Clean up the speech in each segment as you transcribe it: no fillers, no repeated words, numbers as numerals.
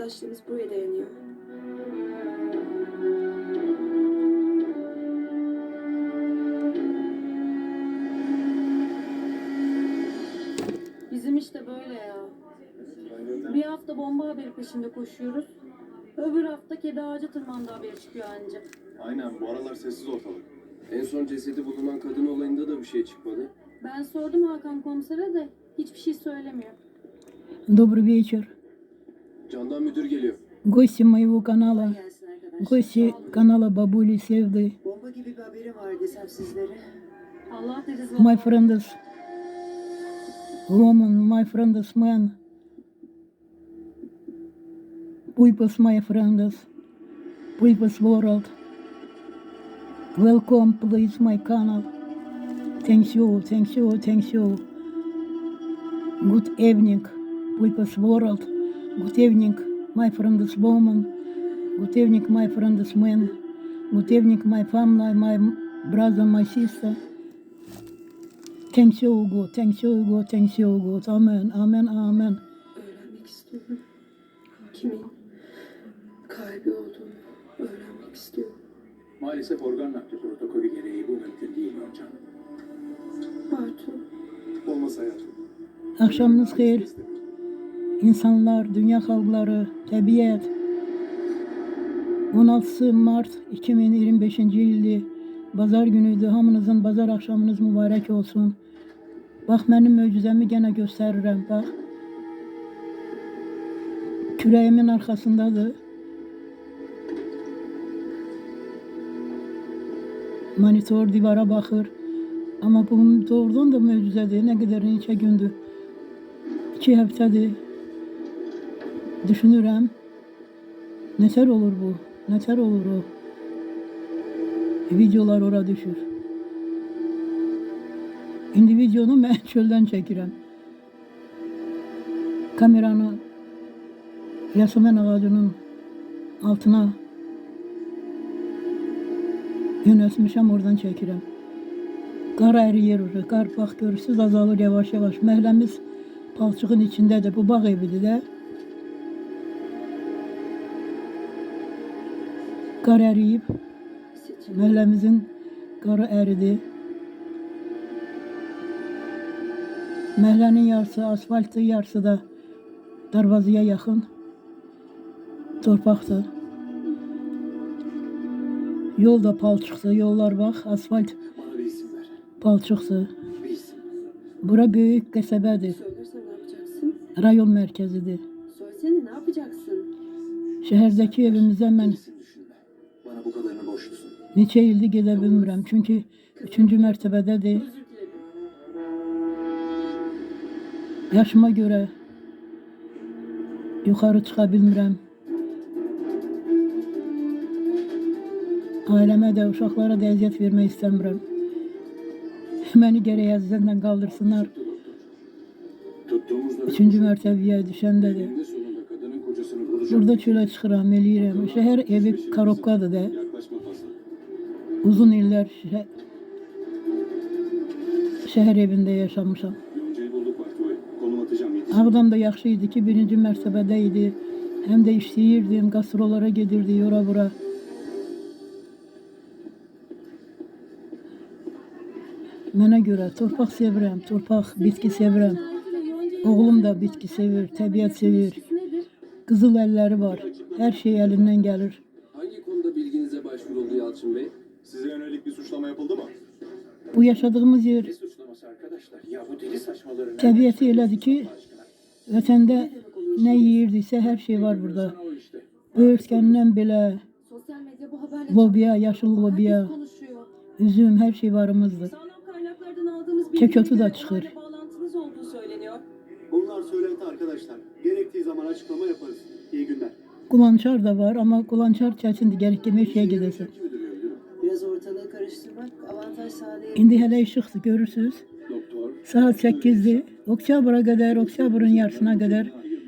arkadaşlığımız buraya dayanıyor. Bizim işte böyle ya. Bir hafta bomba haberi peşinde koşuyoruz. Öbür hafta kedi ağaca tırmandı haberi çıkıyor anca. Aynen, bu aralar sessiz ortalık. En son cesedi bulunan kadın olayında da bir şey çıkmadı. Ben sordum Hakan komisere de hiçbir şey söylemiyor. Добрый вечер. Candan müdür geliyor. Гости моего канала, Gelsin arkadaşlar. гости канала Бабули Sevdi, Bomba gibi bir haberim var desem sizlere. Allah deriz my vallahi. friend is woman, my friend is man. Puipas my friend is, Puipas world. Welcome, please my canal. Thank you, thank you, thank you. Good evening, Puipas world. Good evening, my friend is woman. Good evening, my friend is man. Good evening, my family, my brother, my sister. Thank you, God. Thank you, God. Thank you, God. Amen, amen, amen. Öğrenmek istiyorum. Kimin kalbi olduğunu öğrenmek istiyorum. Maalesef organ nakli protokolü gereği bu mümkün değil Nurcan. Bartu. Olmaz hayatım. Akşamınız hayır. İnsanlar, dünya halkları, tabiat. 16 Mart 2025 ildi. Bazar günüydü. Hamınızın bazar akşamınız mübarek olsun. Bak benim möcüzemi gene gösteririm. Bak. Küreğimin arkasındadır. Monitör divara bakır. Ama bu doğrudan da möcüzedir. Ne kadar neçə gündür. 2 həftədir. Düşünürəm. Nətər olur bu? Nətər olur o? Videolar ora düşür. İndi videonu mən çöldən çəkirəm. Kameranı yasəmən ağacının altına yönəltmişəm, oradan çəkirəm. Qar əriyir orada. Qar bax görürsüz azalır yavaş-yavaş. Məhəlləmiz palçığın içindədir. Bu bağ evidir də. Qar əriyib. Məhəlləmizin qarı əridi. Məhəllənin yarısı asfaltdır, yarısı da darvazaya yaxın torpaqdır. Yol da palçıqdır. Yollar bax, asfalt Bana bir isim ver. palçıqdır. Bir isim. Bura böyük qəsəbədir. Söylersen ne yapacaksın? Rayon mərkəzidir. Söylesene ne yapacaksın? Şəhərdəki evimizə mən Gerisini düşünme. Bana bu kadarını borçlusun. neçə ildir gedə bilmirəm. Çünki 3-cü mərtəbədədir. Özür dilerim. Yaşıma görə yuxarı çıxa bilmirəm. Ailəmə də, uşaqlara da əziyyət vermək istəmirəm. Məni gərək əziyyətlə qaldırsınlar. Tuttuğumuz nöbet 3-cü mərtəbəyə düşəndə də. eninde sonunda kadının kocasını bulacak. Burada çölə çıxıram, eləyirəm. Şəhər evi korobkadır da. Yaklaşma fazla. Uzun illər şəhər evində yaşamışam. Yoncayı bulduk Bartu Bey. Konum atacağım, yetiş. Ağdam da yaxşı idi ki, 1-ci mərtəbədə idi. Həm də işləyirdim, qastrollara gedirdik, ora bura. Mənə görə torpaq sevirəm, torpaq, bitki sevirəm. Oğlum da bitki sevir, təbiət sevir. Nedir? Qızıl əlləri var. Hər şey əlindən gəlir. Hangi konuda bilginize başvuruldu Yalçın Bey? Size yönelik bir suçlama yapıldı mı? Bu yaşadığımız yer Ne suçlaması arkadaşlar? Ya bu deli saçmaları nereden təbiəti çıkardınız elədi ki, Allah aşkına? vətəndə nə yeyirdisə hər şey var burada. Sana o işte. Öyrətkəndən belə Sosyal medya bu haberle lobiya, yaşıl lobiya, herkes konuşuyor. üzüm, hər şey varımızdır. Sağlam kaynaklardan aldığımız Kekötü bilgilere de göre çıkır. olayla bağlantınız olduğu söyleniyor. Bunlar söylenti arkadaşlar. Gerektiği zaman açıklama yaparız. İyi günler. Qulançar da var, amma qulançar çətindir, gərək ki, meşəyə gedəsən. Kim müdürü öldü? Biraz ortalığı karıştırmak avantaj sağlayabilir. İndi hələ işıqdır, görürsüz. Doktor. Saat 8-dir. Oktyabra qədər, oktyabrın yarısına qədər Hayır.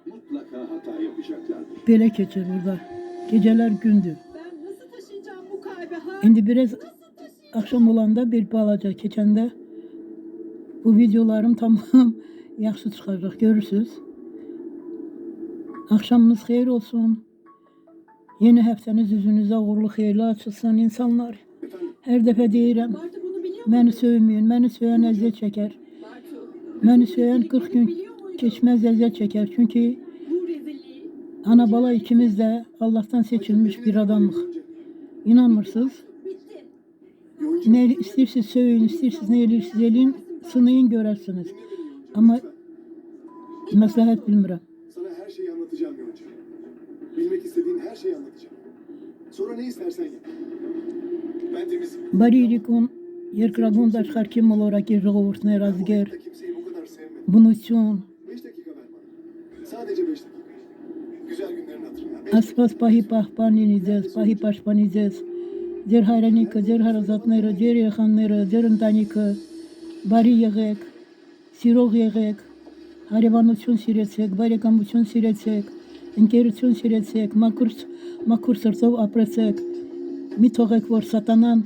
Mutlaka hata yapacaklardır. belə keçir burada. Gecələr gündür. Ben nasıl taşıyacağım bu kalbi? Ha? İndi biraz axşam olanda bir balaca keçəndə bu videolarım tamam yaxşı çıxacaq, görürsüz. Akşamınız hayır olsun. Yeni hafteniz yüzünüze uğurlu hayırlı açılsın insanlar. Her defa deyirəm, Bartu bunu biliyor musun? məni sövməyin, məni söyen əziyyət çəkər. Bartu. Məni söyen 40 gün keçməz əziyyət çəkər. Çünkü Bu rezilliği. ana bala ikimiz de Allah'tan seçilmiş bir adamlık. İnanmırsınız. Bitti. Ne istirsiniz söyleyin, istirsiniz ne elirsiniz elin, sınayın görersiniz. Ama maslahat bilmirəm. Sana her şeyi anlatacağım Yonca. Bilmek istediğin her şeyi anlatacağım. Sonra ne istersen yap. Ben temizim. Բարիրիկուն երկրագունդ աշխարհքի մոլորակի ժողովուրդներ ազգեր Da kimseyi bu kadar sevmedim. բնություն 5 dakika ver bana. Sadece 5 dakika. Güzel günlerin hatırına. 5 Աստված պահի պահպանինի ձեզ, պահի պաշտպանի ձեզ, ձեր հայրենիքը, ձեր հարազատները, ձեր երեխաները, ձեր ընտանիքը, բարի եղեք, սիրող եղեք, հարևանություն սիրեցեք, բարեկամություն սիրեցեք, ընկերություն սիրեցեք, մաքուր սրտով ապրեցեք, մի թողեք, որ սատանան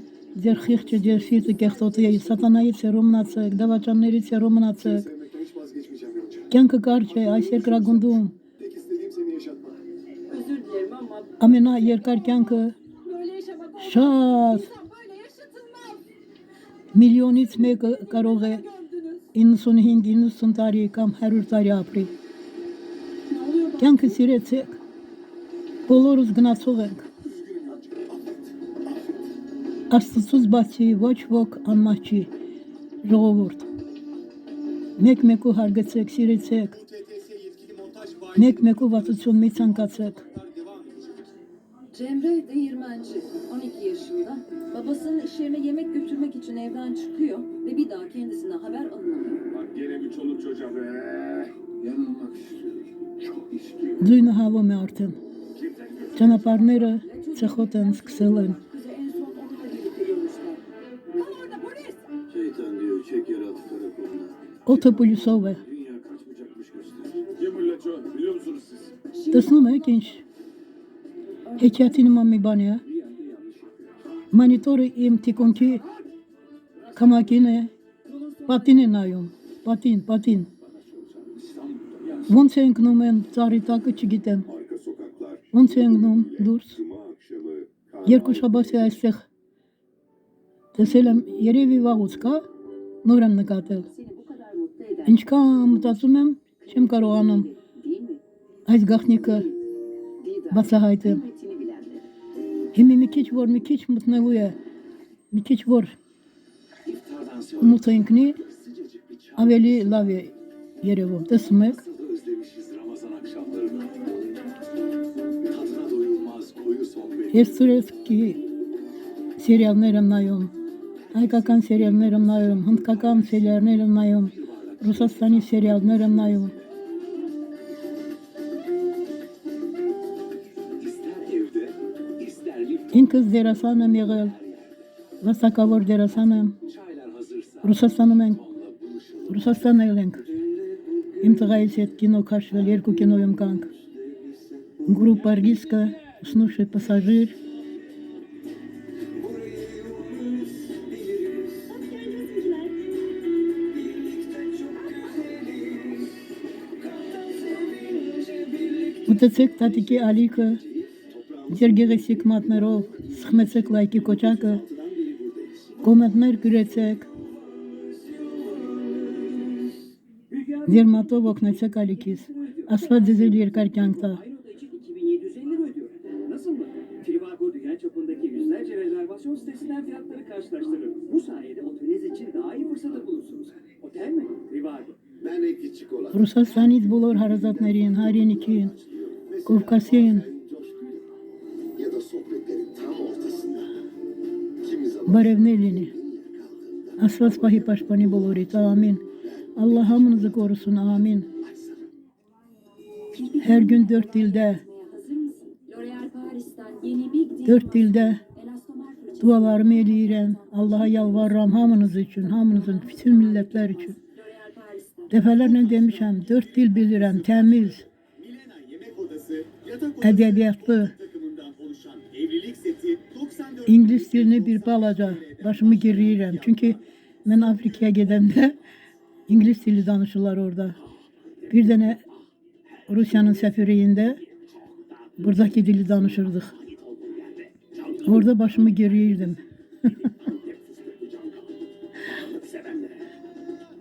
ձեր խիղճը, ձեր սիրտը կեղտոտի, սատանայից հեռու մնացեք, դավաճաններից հեռու մնացեք, sevmekten hiç vazgeçmeyeceğim Yonca. կյանքը կարճ է, այս երկրագնդում Tek istediğim seni yaşatmak. Özür dilerim ama ամենաերկար կյանքը böyle yaşamak olmaz. շատ İnsan böyle yaşatılmaz. միլիոնից մեկը կարող է Gördünüz. 95-90 տարի կամ 100 տարի ապրի։ Ne oluyor bak? Կյանքը սիրեցեք։ Բոլորս գնացող ենք։ Üzgünüm Yonca. Affet. Աստծուց բացի ոչ ոք անմահ չի։ Ժողովուրդ։ Մեկ-մեկու հարգեցեք, սիրեցեք։ Bu TTS yetkili montaj Մեկ-մեկու վատություն մի ցանկացեք։ devam edecek. Cemre de 20'ci, 12 yaşında. Babasının iş yerine yemek götürmek için evden çıkıyor ve bir daha kendisine haber alınamıyor. Bak gene bir çoluk çocuğa be. Yanılmak istiyor. Çok istiyor. Ձույնը հավում է արդեն։ Ճանապարհները ցեխոտ են սկսել են։ Kızı en son onunla birlikte görmüşler. Tam orada polis! Şeytan diyor çek yer altı karakoluna. Օդը պլյուսով է։ Dünya kaçmayacakmış göster. Kim bu Laço? Biliyor musunuz siz? Տեսնում եք ինչ։ Հեքիաթի նման մի բան է։ Մոնիտորը իմ թիկունքի կամակին է։ Պատին է նայում։ Պատին։ Ոնց է ընկնում եմ ծառի տակը չգիտեմ։ Arka sokaklar, Ոնց է ընկնում դուրս։ cuma akşamı, Երկու շաբաթ է այստեղ տեսել եմ երևի վաղուց կա, նոր եմ նկատել։ Seni bu kadar mutlu eden Ինչքան մտածում եմ, չեմ կարողանում değil mi? այս գաղտնիքը Didar. բացահայտեմ։ Kıymetini bilenler. Հիմի մի քիչ մտնելու է, մի քիչ որ İftardan sonra մութը ընկնի, sıcacık bir çay. ավելի լավ է երևում։ Տեսնում եք, Nasıl da özlemişiz Ramazan akşamlarını. Tadına doyulmaz koyu sohbet. ես турецկի սերիալներ եմ նայում, հայկական սերիալներ եմ նայում, հնդկական սերիալներ եմ նայում, ռուսաստանի սերիալներ եմ նայում։ İster evde, ister lift. Ինքս դերասան եմ եղել, վաստակավոր դերասան եմ, Çaylar hazırsa Ռուսաստանում ենք, onunla buluşalım. Ռուսաստան ենք։ Իմ տղայից հետ կինո քաշվել, երկու կինոյում կանք։ Группа риска, уснувший пассажир։ Ուտեցեք տատիկի ալիքը, ձեր գեղեցիկ մատներով, սխմեցեք լայքի կոճակը, կոմենտներ գրեցեք, ձեր մատով օգնեցեք ալիքից, Աստված ձեզ երկար կյանք տա։ Aynı oda için 2750 lira ödüyor. Nasıl mı? Trivago dünya çapındaki yüzlerce rezervasyon sitesinden fiyatları karşılaştırın. Bu sayede oteliniz için daha iyi fırsata bulursunuz. Otel mi? Trivago. Ben renkli çikolata. Ռուսաստանից բոլոր հարազատներին, հայրենիքին, Կովկասին, Ya da sohbetlerin tam ortasında. Kimi zaman բարևներ լինի։ Աստված պահի պաշտպանի բոլորից, ամին։ Allah hamınızı korusun, amin։ Her gün 4 dilde, Hazır mısın? L'Oreal Paris'ten yeni Big Deal 4 dilde Elastomer fırçası. dualarımı eləyirəm. Allah'a yalvarıram hamınız üçün, hamınızın, bütün millətlər üçün. L'Oreal Paris'ten. Dəfələrlə demişəm, 4 dil bilirəm, təmiz, Milena yemek odası, yatak ədəbiyyatlı. takımından oluşan evlilik seti 94 İngilis dilini bir balaca başımı girirəm. Çünki mən Afrikaya gedəndə İngilis dili danışırlar orada. Bir dənə Rusya'nın sefirliğinde buradaki dili danışırdık. Orada başımı geriyirdim.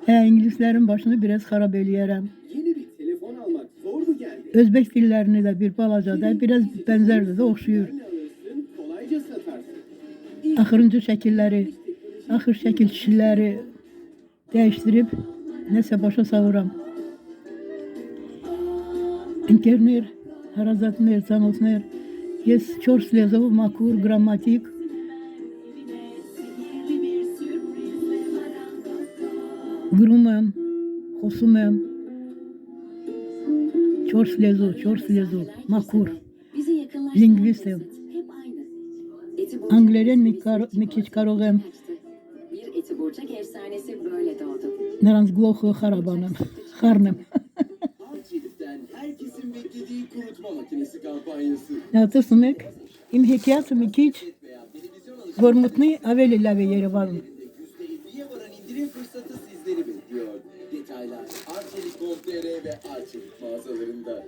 İngilizlerin başını biraz harap eləyərəm. Yeni bir telefon almak zor mu geldi? Özbek dillerini de bir balaca da biraz benzerdi de oxşuyur. Ne alırsın, kolayca satarsın. Axırıncı şəkilləri, axır şəkil kişiləri dəyişdirib nəsə başa savuram. Interner, harazatner, zanotner, jest чёрт слезов, макур, грамматик. Grumem, hosumem, чёрт слезу, макур. Bizi yakınlaştıran Lingvistim. lezzet hep aynı. Eti burcak Angleren efsanesi mikiç karogem, Bir eti burcak efsanesi böyle doğdu. narans glohu harabanım, harnım. Arçelik'ten herkesin beklediği kurutma makinesi kampanyası. Ya tısmık, im hikayatı mikiç, Veya televizyon gormutni aveli lave yeri varım. alışverişlerinde %50'ye varan indirim fırsatı sizleri bekliyor. Detaylar Arçelik.com.tr ve Arçelik mağazalarında.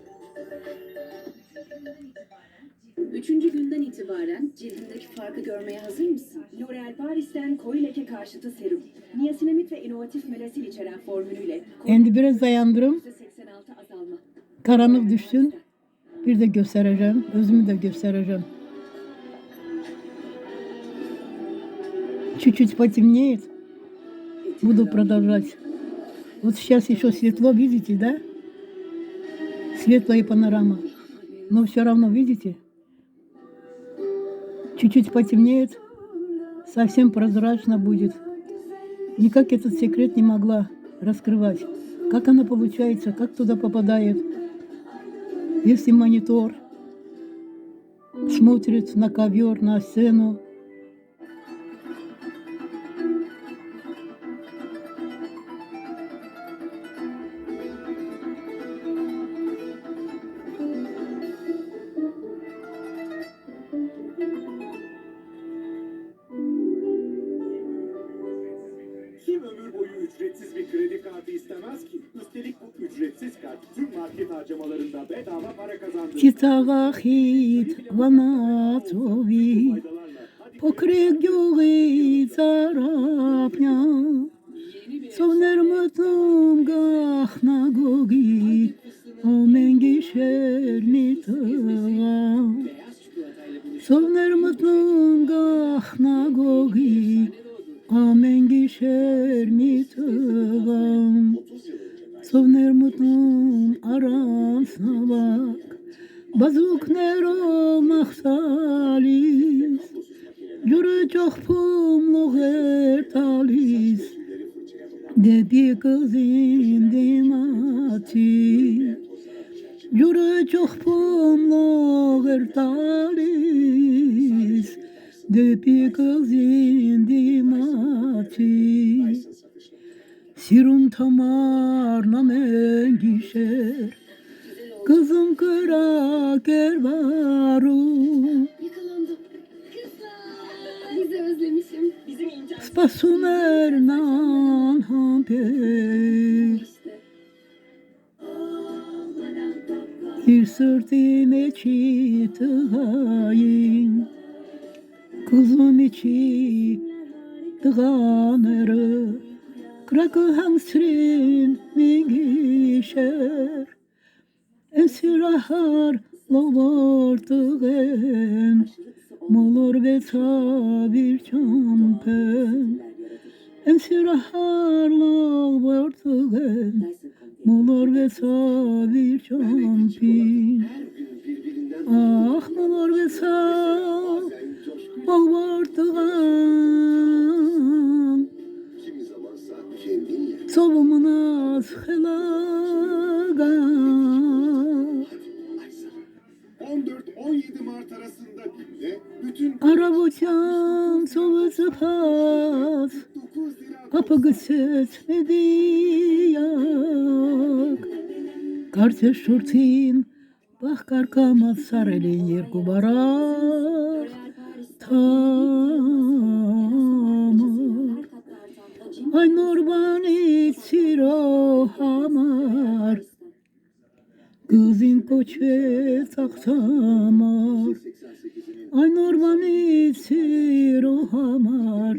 Üçüncü günden itibaren cildindeki farkı görmeye hazır mısın? L'Oréal Paris'ten koyu leke karşıtı serum. Niasinamid ve inovatif melasil içeren formülüyle Endi biraz dayandırım, %86 azalma. karanlık düşsün. Bir de göstereceğim, özümü de göstereceğim. Чуть-чуть потемнеет, буду продолжать. Вот сейчас еще светло, видите, да? Светлая панорама. Но все равно, видите? Чуть-чуть потемнеет, совсем прозрачно будет. Никак этот секрет не могла раскрывать. Как она получается, как туда попадает. Если монитор смотрит на ковер, на сцену, Kim ömür boyu ücretsiz bir kredi kartı istemez ki? Üstelik bu ücretsiz kart tüm market harcamalarında bedava para kazandırır. Титагахит ванатови, Faydalarla hadi покрик юги царапня, совнер мутнум гахнагоги, оменги шермитага. Совнер мутнум гахнагоги, оменги шермитага. Совнер мутнум арасна бак, базукнеро махталис, Jure çok pumlu talis, de bir kızın dimati. Jure çok pumlu talis, de bir kızın dimati. Sirun tamar namen gişer, kızım kıra kervaru. Yakalandım. Kızlar. Bizi özlemişim. Bizim imkansız Spasumer nan hamper, İşte. bir sırtime çitayım, kuzum içi dağanırı, krakı hamstrin mingişer, esirahar lovartığım, molor ve tabir çampen, esirahar lovartığım, molor ve tabir çampen. Ah molor ve tabir lovartığım, kimi zamansa kendinle. Soğumuna sıkılaga. 14-17 Mart arasında günde bütün Arabucan soğu sıfat, 9 lira kapı gıset mediyak. Karteş şurtin, bak karkama sarılın yer kubarak. Tamar, ay nurbani siro hamar. Kızın koçve taktamar 88'inin Ay normani sirohamar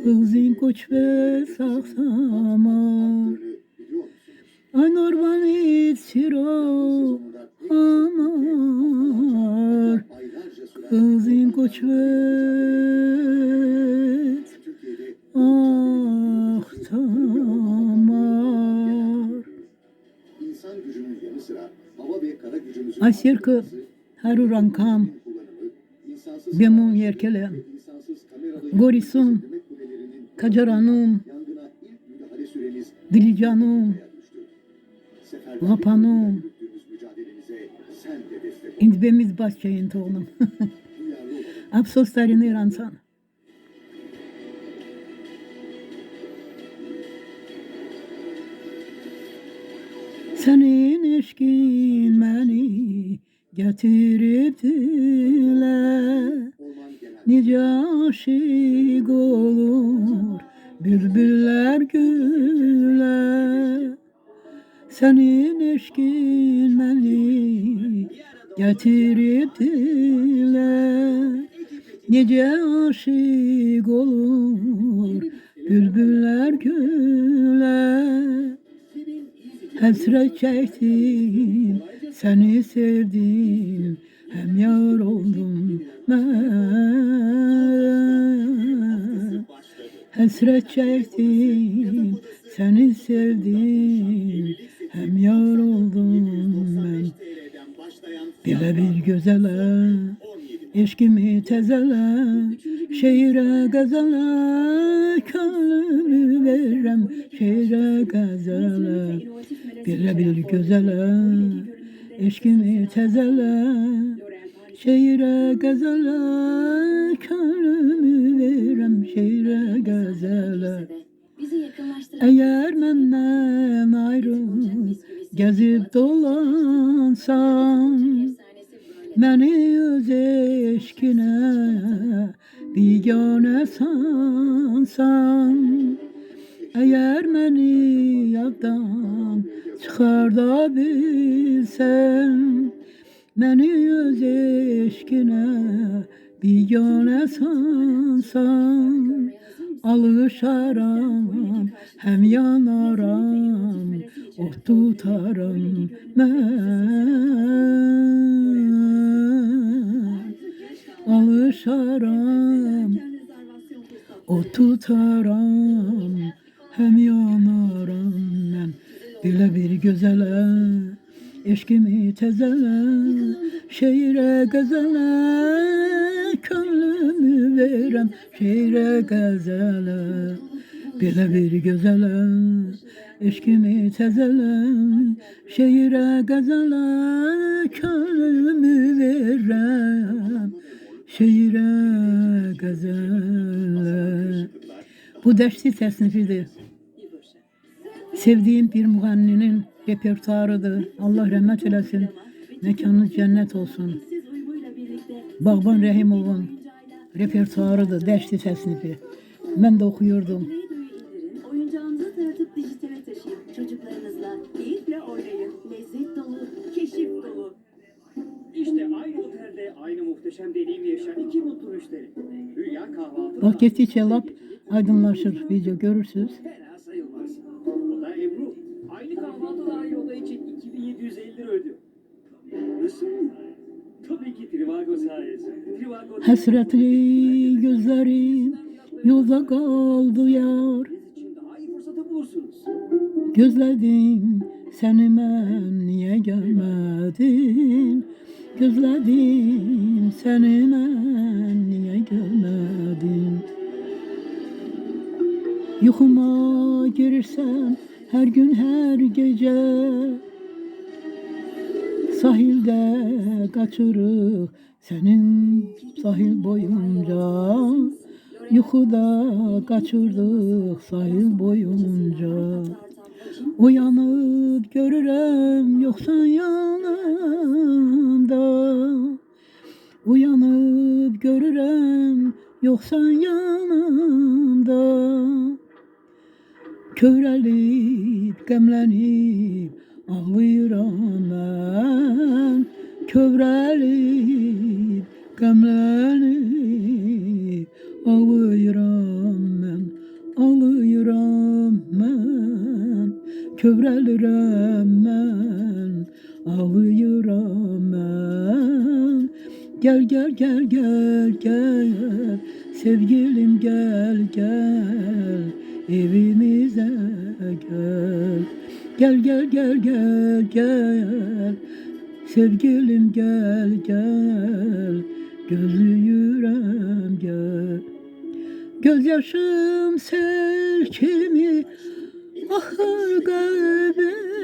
Kızın koçve taktamar biliyor musunuz? Ay normani sirohamar Aylarca süren Kızın koçve Türkiye'de aktamar insan gücünün yanı sıra hava ve kara gücümüzün Asirkı harurankam kullanımı, insansız Bemum yerkele insansız kameralı Gorisum izleme kulelerinin Kacaranum yangına ilk müdahale süremiz Dilicanum düştü. Seferberlik Vapanum yürüttüğümüz mücadelemize sen de destek ol. İndibemiz başçayın toğlum Duyarlı olalım. Apsoslarını iransan Senin eşkin beni getirip dile Orman Genel Nice aşık olur bülbüller güle Senin eşkin beni getirip dile Nice aşık olur bülbüller güle Hasret çektim, seni sevdim, hem yar oldum ben. Hasret çektim, seni sevdim, hem yar oldum ben. Bile bir gözele, eşkimi tezele, şehire gazele, gönlümü verem, şehire gazele. Bile bir gözele, eşkimi tezele, şehire gazele, gönlümü verem, şehire gazele. Eğer menden ayrı gezip dolansam, beni öz eşkine bigane sansam, eğer beni yaddan çıkar da bilsem, beni öz eşkine bigane sansam, alışaram hem yanaram, ot tutarım ben. Alışaram, ot tutarım hem yanaram ben. Bile bir gözele, eşkimi tezele, şehire gazele, gönlümü verem, şehire gazele. Bile bir gözele, eşkimi tezele, şehire gazele, gönlümü verem, şehire gazele. Bu deşti tesnifidir. Sevdiğim bir müğenninin repertuarıdır. Allah rahmet eylesin. Mekanı cennet olsun. Bağban Rehimov'un repertuarıdır. Deşti tesnifi. Ben de okuyordum. Oyuncağınızı tanıtıp dijitale taşıyın. Çocuklarınızla keyifle oynayın. Lezzet dolu, keşif dolu. İşte aynı otelde aynı muhteşem deneyimi yaşayan iki mutlu müşteri. Rüya kahvaltı. Bak geçtikçe lap aydınlaşır video görürsünüz. Fena sayılmaz. O da Ebru. Aynı kahvaltı dahil oda için 2750 lira ödüyor. Nasıl? Tabii ki Trivago sayesinde. Trivago Hasretli gözlerim yolda kaldı yar. için daha iyi fırsatı bulursunuz. Gözledim seni ben niye gelmedin? Gözledim seni ben niye gelmedin? Yuhuma girsem her gün her gece, sahilde kaçırır senin sahil boyunca. Yuhuda kaçırdık sahil boyunca. Uyanıp görürüm yoksa yanımda. Uyanıp görürüm yoksa yanımda. Körelip, gemlenip, ağlayıram mən, kövrəlib, qəmlənib, ağlayıram mən, ağlayıram mən, kövrəlirəm mən, ağlayıram mən. Gel gel gel gel gel, sevgilim gel gel, evimize gel. Gel gel gel gel gel, sevgilim gel gel, gözlüyürem gel. Gözyaşım sel kimi ahır kalbimden.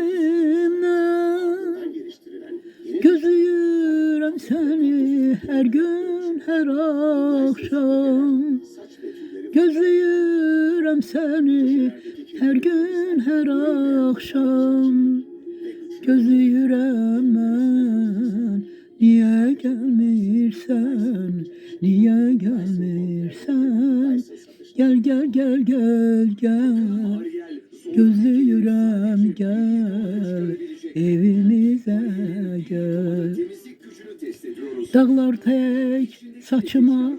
Gözlüyürem seni her gün her akşam. Gözlüyürem seni her gün her akşam. Gözlüyürem ben, niye gelmirsen, niye gelmirsen? Gel gel gel gel gel, gözlüyürem gel, evimize gel. Dağlar tek saçıma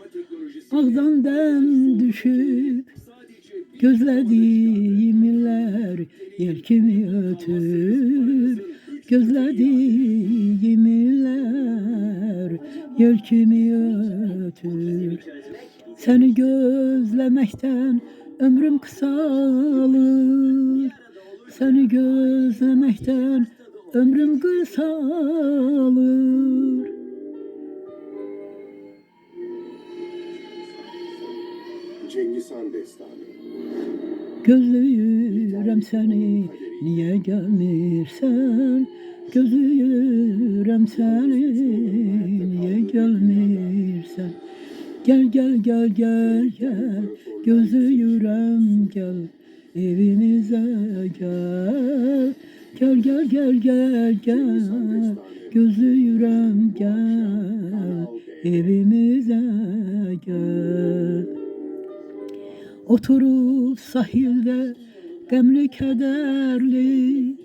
ağdan dem düşüp, gözlediğim iller yelkimi ötür. Gözlediğim iller yelkimi ötür. Seni gözlemekten ömrüm kısalır. Seni gözlemekten ömrüm kısalır. Cengiz Han Destanı. Gözlüyürem seni, niye gelmirsen? Gözlüyürem seni, niye gelmirsen? Gel gel gel gel gel, gözlüyürem gel, evimize gel. Gel gel gel gel gel, gözlüyürem gel, evimize gel. Oturup sahilde qəmli kədərli,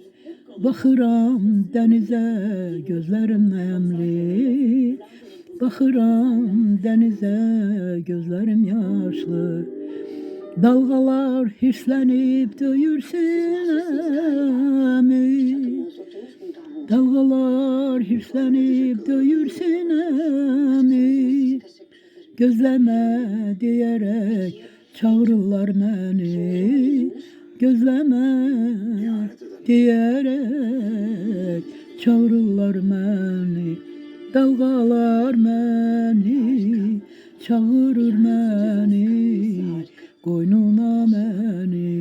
baxıram dənizə gözlərim nəmli. Baxıram dənizə gözlərim yaşlı. Dalğalar hirslənib döyür sinəmi. Dalğalar hirslənib döyür sinəmi. Gözləmə deyərək çağırırlar məni, gözləmə deyərək çağırırlar məni. Dalğalar məni çağırır məni, qoynuna məni.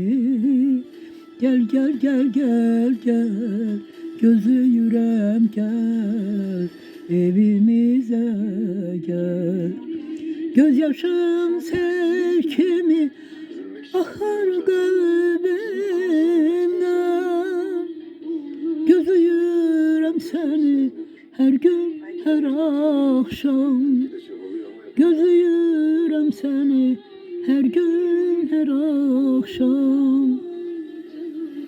Gel gel gel gel gel, gözlüyürəm gel, evimize gel. Gözyaşım sel kimi ahar kalbimden. Gözlüyürem seni her gün her akşam. Gözlüyürem seni her gün her akşam.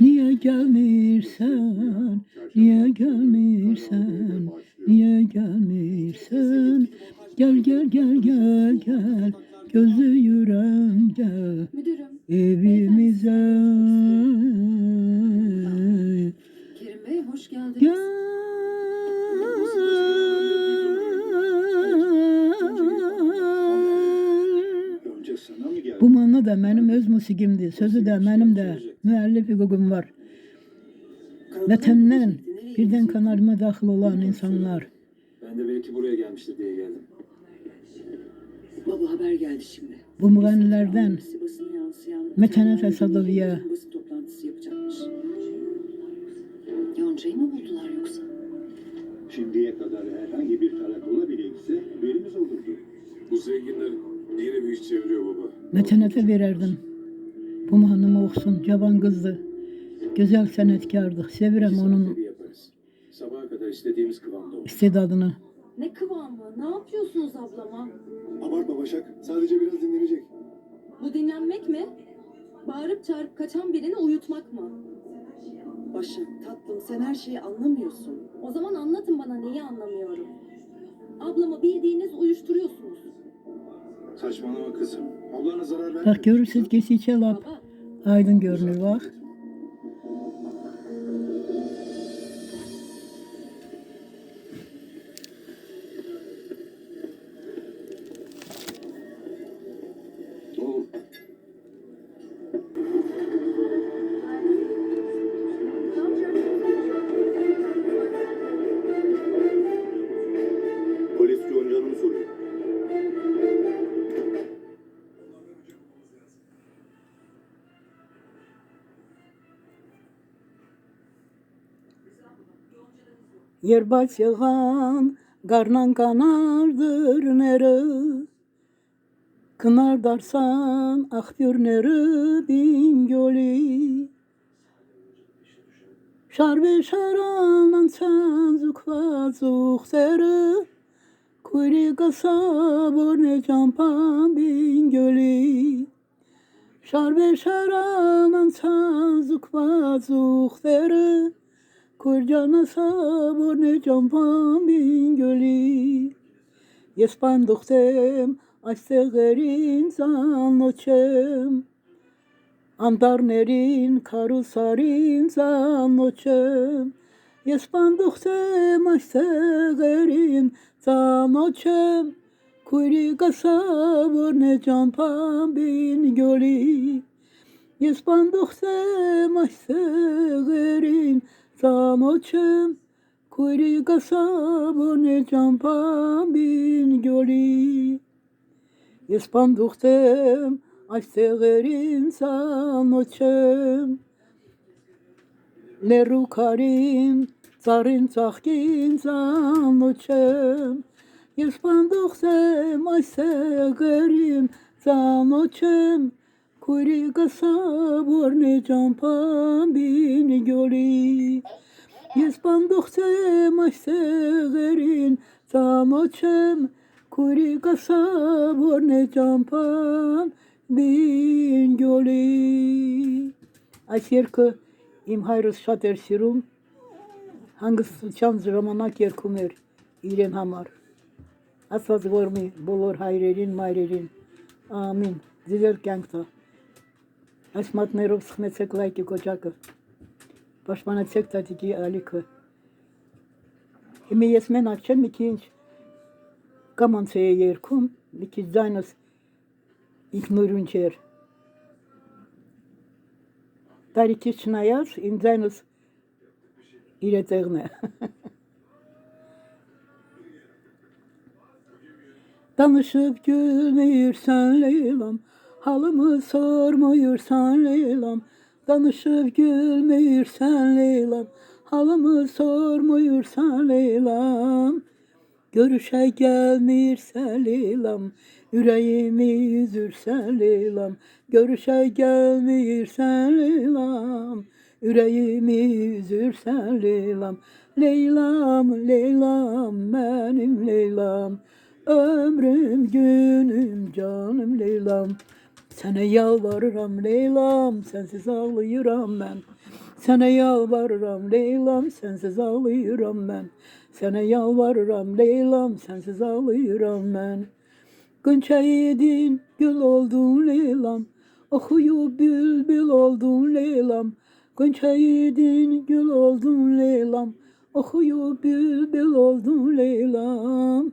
Niye gelmirsen, niye gelmirsen, niye gelmirsen? Gel gel gel gel gel, gözlüyürem gel, Müdürüm. evimize Kerim Bey hoş geldiniz. gel. Önce sana mı geldi? Bu mahnı da benim öz musikimdi, sözü de benim de müellif hüququm var. Vətəndən birdən kanalıma daxil olan insanlar. Ben de belki buraya gelmiştir diye geldim. Baba haber geldi şimdi. Bu müğənnilərdən Basına yansıyan Mətənət Əsadoviyə basın toplantısı yapacakmış. Yonca'yı mı buldular yoksa? Şimdiye kadar herhangi bir karakola bile gitse haberimiz olurdu. Bu zenginler yeni bir iş çeviriyor baba. Mətənətə verərdim. Bu mahnımı oxusun, cavan qızdı. Gözəl sənətkardıq. Sevirəm onun Tabii yaparız. Sabaha kadar istediğimiz kıvamda olur. istedadını. Ne kıvamı? Ne yapıyorsunuz ablama? Abartma Başak. Sadece biraz dinlenecek. Bu dinlenmek mi? Bağırıp çağırıp kaçan birini uyutmak mı? Başak tatlım sen her şeyi anlamıyorsun. O zaman anlatın bana neyi anlamıyorum. Ablamı bildiğiniz uyuşturuyorsunuz. Saçmalama kızım. Ablana zarar vermiyor. Bak görürsünüz geçici lap. Baba, Aydın görünür bak. Oğlum. Polis Yonca'nı soruyor. Yer başyağan karnan kanardır nere. Kınar darsan aktör nere bin gölü. Şarbe şaranan çanzuk vazuk sere. Kuyri kasabor ne campan bin gölü. Şarbe şaranan çanzuk vazuk sere. Kurcana sabor ne campan bin gölü. Yespan duhtem açsegerin zan noçem. Antar nerin karusarin zan noçem. Yespan duhtem açsegerin zan noçem. Kuyri kasabor ne campan bin gölü. Yespan duhtem açsegerin zan noçem. Kuyri kasabor ne campan bin gölü. Yespan duhtem açsegerin zan noçem. Leru karin zarin çahkin zan noçem. Yespan duhtem açsegerin zan noçem. Kuyri kasabor ne campan bin gölü. Yespan duhtem açsegerin zan noçem. Kuyri kasabor ne campan bin gölü. Aşerke im hayrus şater sirum. Hangisi çanz romanak yer kumer. İren hamar. Asfaz gormi bolor hayrerin mayrerin. Amin. Diler gangta. Asmat nerov sıkmetsek layki koçakı. Başmana çek tatiki alikı. Himi yesmen akşam ikinci. Kaman seye yer kum. Iki zaynas ignurun çer. Tariki çınayar. In zaynas ireteğne. Danışıp gülmüyorsan Leylam. Halımı sormuyorsan Leylam. Danışıp gülmüyorsan Leylam. Halımı sormuyorsan Leylam. Görüşe gelmirsen Leylam. Yüreğimi üzürsen Leylam. Görüşe gelmirsen Leylam. Yüreğimi üzürsen Leylam. Leylam, Leylam, benim Leylam. Ömrüm, günüm, canım Leylam. Sana yalvarıram Leylam, sensiz ağlayıram ben. Sana yalvarıram Leylam, sensiz ağlayıram ben. Sana yalvarıram Leylam, sensiz ağlayıram ben. Gönçe yedin, gül oldun Leylam. Okuyup bülbül oldun Leylam. Gönçe yedin, gül oldun Leylam. Okuyup bülbül oldun Leylam.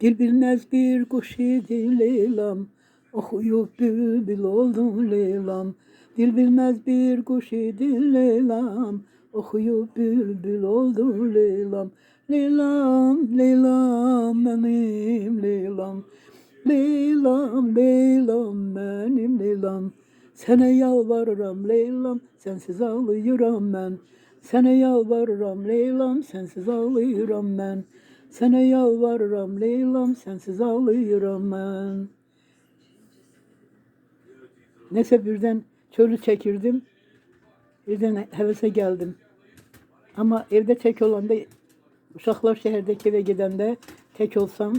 Dil bilmez bir kuş idin Leylam. Okuyup bülbül oldun Leylam. Dil bilmez bir kuş idin Leylam. Okuyup bülbül oldun Leylam. Leylam, Leylam benim Leylam. Leylam, Leylam benim Leylam. Sana yalvarıram Leylam, sensiz ağlayıram ben. Sana yalvarıram Leylam, sensiz ağlayıram ben. Sana yalvarıram Leylam, sensiz ağlayıram ben. Neyse birden çölü çekirdim. Birden hevese geldim. Ama evde tek olan da uşaklar şehirdeki eve gidende tek olsam